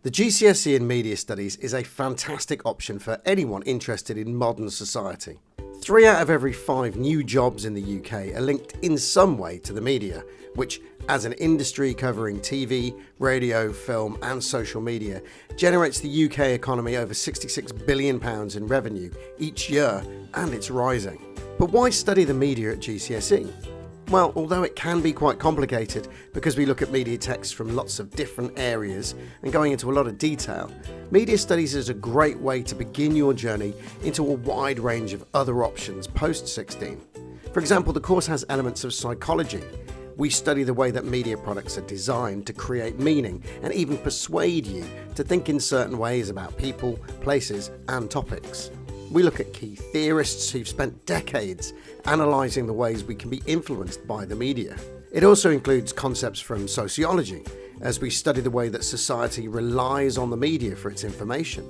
The GCSE in Media Studies is a fantastic option for anyone interested in modern society. 3 out of every 5 new jobs in the UK are linked in some way to the media, which, as an industry covering TV, radio, film and social media, generates the UK economy over £66 billion in revenue each year, and it's rising. But why study the media at GCSE? Well, although it can be quite complicated because we look at media texts from lots of different areas and going into a lot of detail, Media Studies is a great way to begin your journey into a wide range of other options post-16. For example, the course has elements of psychology. We study the way that media products are designed to create meaning and even persuade you to think in certain ways about people, places and topics. We look at key theorists who've spent decades analysing the ways we can be influenced by the media. It also includes concepts from sociology, as we study the way that society relies on the media for its information,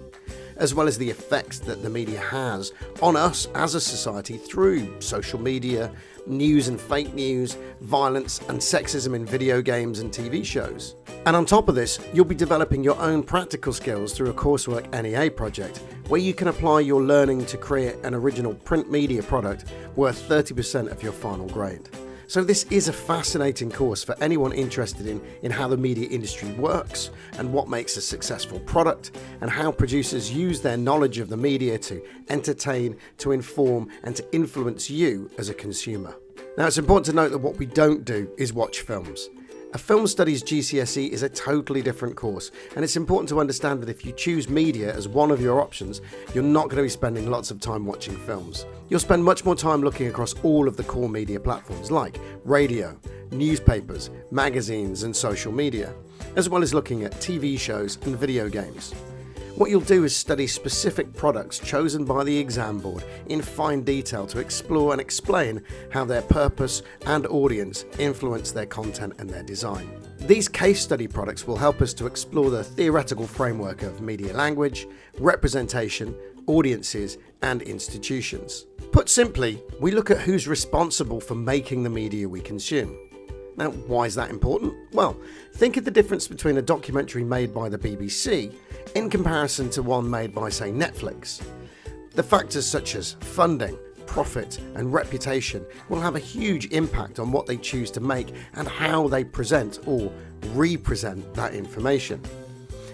as well as the effects that the media has on us as a society through social media, news and fake news, violence and sexism in video games and TV shows. And on top of this, you'll be developing your own practical skills through a coursework NEA project, where you can apply your learning to create an original print media product worth 30% of your final grade. So this is a fascinating course for anyone interested in how the media industry works and what makes a successful product and how producers use their knowledge of the media to entertain, to inform and to influence you as a consumer. Now, it's important to note that what we don't do is watch films. A Film Studies GCSE is a totally different course, and it's important to understand that if you choose media as one of your options, you're not going to be spending lots of time watching films. You'll spend much more time looking across all of the core media platforms like radio, newspapers, magazines and social media, as well as looking at TV shows and video games. What you'll do is study specific products chosen by the exam board in fine detail to explore and explain how their purpose and audience influence their content and their design. These case study products will help us to explore the theoretical framework of media language, representation, audiences and institutions. Put simply, we look at who's responsible for making the media we consume. Now, why is that important? Well, think of the difference between a documentary made by the BBC in comparison to one made by, say, Netflix. The factors such as funding, profit and reputation will have a huge impact on what they choose to make and how they present or represent that information.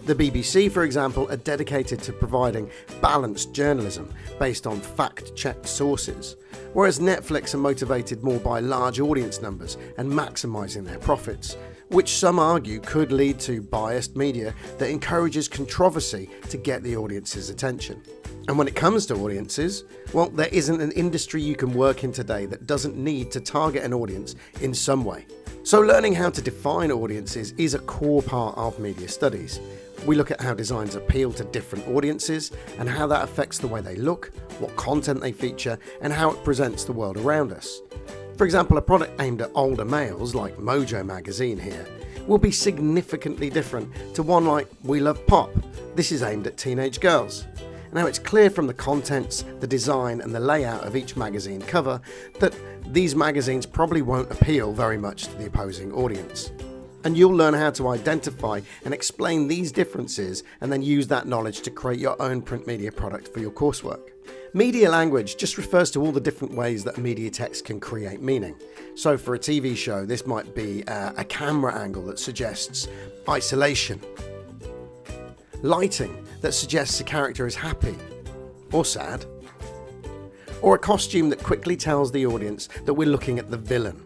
The BBC, for example, are dedicated to providing balanced journalism based on fact-checked sources, whereas Netflix are motivated more by large audience numbers and maximising their profits, which some argue could lead to biased media that encourages controversy to get the audience's attention. And when it comes to audiences, well, there isn't an industry you can work in today that doesn't need to target an audience in some way. So learning how to define audiences is a core part of media studies. We look at how designs appeal to different audiences and how that affects the way they look, what content they feature, and how it presents the world around us. For example, a product aimed at older males, like Mojo magazine here, will be significantly different to one like We Love Pop. This is aimed at teenage girls. Now, it's clear from the contents, the design and the layout of each magazine cover that these magazines probably won't appeal very much to the opposing audience. And you'll learn how to identify and explain these differences and then use that knowledge to create your own print media product for your coursework. Media language just refers to all the different ways that media text can create meaning. So for a TV show, this might be a camera angle that suggests isolation, lighting that suggests a character is happy or sad, or a costume that quickly tells the audience that we're looking at the villain.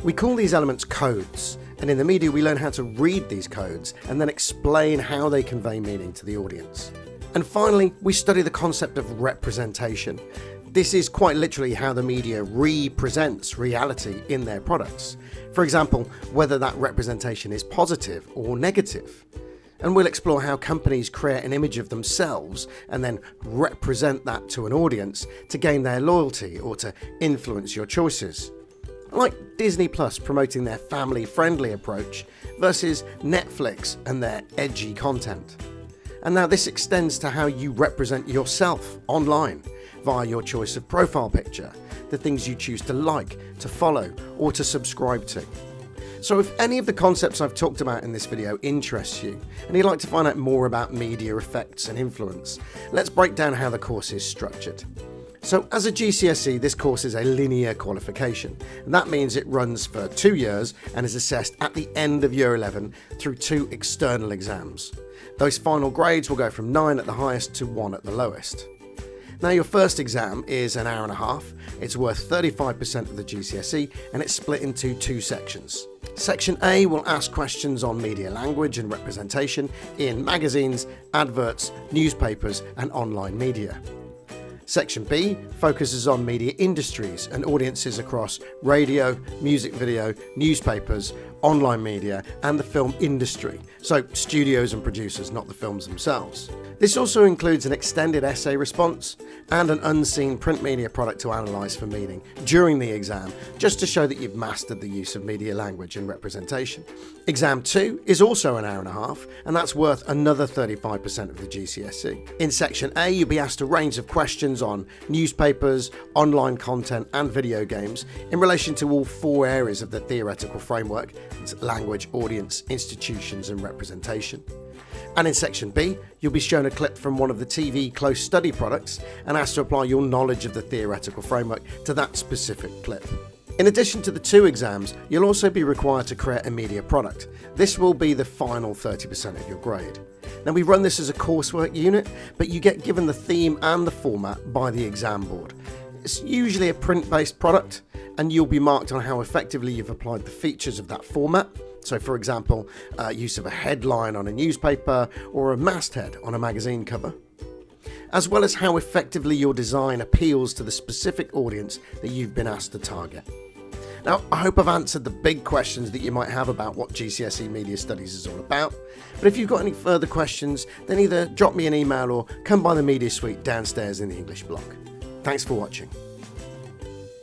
We call these elements codes, and in the media we learn how to read these codes and then explain how they convey meaning to the audience. And finally, we study the concept of representation. This is quite literally how the media represents reality in their products. For example, whether that representation is positive or negative. And we'll explore how companies create an image of themselves and then represent that to an audience to gain their loyalty or to influence your choices. Like Disney Plus promoting their family-friendly approach versus Netflix and their edgy content. And now this extends to how you represent yourself online via your choice of profile picture, the things you choose to like, to follow or to subscribe to. So if any of the concepts I've talked about in this video interests you, and you'd like to find out more about media effects and influence, let's break down how the course is structured. So as a GCSE, this course is a linear qualification, and that means it runs for 2 years and is assessed at the end of Year 11 through 2 external exams. Those final grades will go from 9 at the highest to 1 at the lowest. Now your first exam is an hour and a half, it's worth 35% of the GCSE, and it's split into 2 sections. Section A will ask questions on media language and representation in magazines, adverts, newspapers and online media. Section B focuses on media industries and audiences across radio, music video, newspapers, online media and the film industry, so studios and producers, not the films themselves. This also includes an extended essay response and an unseen print media product to analyse for meaning during the exam, just to show that you've mastered the use of media language and representation. Exam 2 is also an hour and a half, and that's worth another 35% of the GCSE. In Section A, you'll be asked a range of questions on newspapers, online content and video games in relation to all 4 areas of the theoretical framework: language, audience, institutions and representation. And in Section B, you'll be shown a clip from one of the TV close study products and asked to apply your knowledge of the theoretical framework to that specific clip. In addition to the 2 exams, you'll also be required to create a media product. This will be the final 30% of your grade. Now we run this as a coursework unit, but you get given the theme and the format by the exam board. It's usually a print-based product, and you'll be marked on how effectively you've applied the features of that format. So for example, use of a headline on a newspaper or a masthead on a magazine cover, as well as how effectively your design appeals to the specific audience that you've been asked to target. Now, I hope I've answered the big questions that you might have about what GCSE Media Studies is all about, but if you've got any further questions, then either drop me an email or come by the Media Suite downstairs in the English block. Thanks for watching.